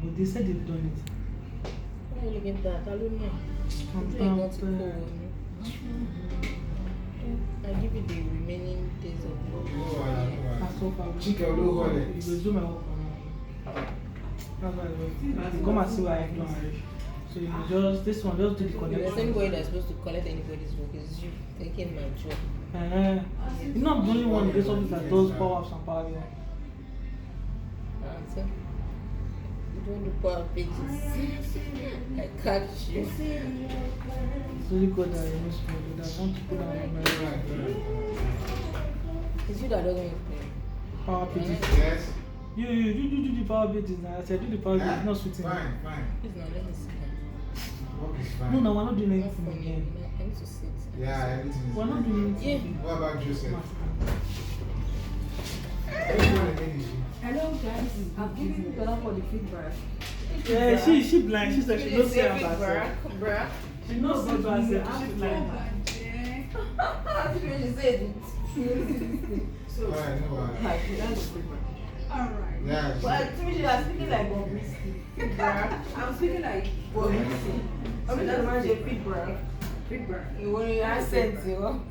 but they said they've done it. Why are you looking at that? I don't know. I give you the remaining days of work. You will do my work. That's why you come and see what I've done. So you just, this one, just do the connection. There's anybody that's supposed to collect anybody's work. It's you taking my job. You're not the only one in this office that does power apps and power BI. So, you don't do power pages. I catch you. It's really good that you miss me, but I want to put down my memory. It's you that doesn't make Power pages. Yes. You do the power pages now. I said do the power pages, not sweeting. Fine. Please now, let me see. Work is fine. No, we're not doing Not anything for me. again. I need to sit. Yeah, everything is We're not doing anything. What about Joseph? Everyone again is you. Hello guys, I'm giving you for the feedback. Yeah, she blind. She's like, she knows say about herself. Bruh. She knows say about herself. She's blind. She said it. So, Alright, no worries. like, that's the feedback. Alright. Yeah, But to me, she was speaking like Bobrisky. I'm speaking like Bobrisky. I'm going to manage a feedback. Feedback. You want your accent, you know?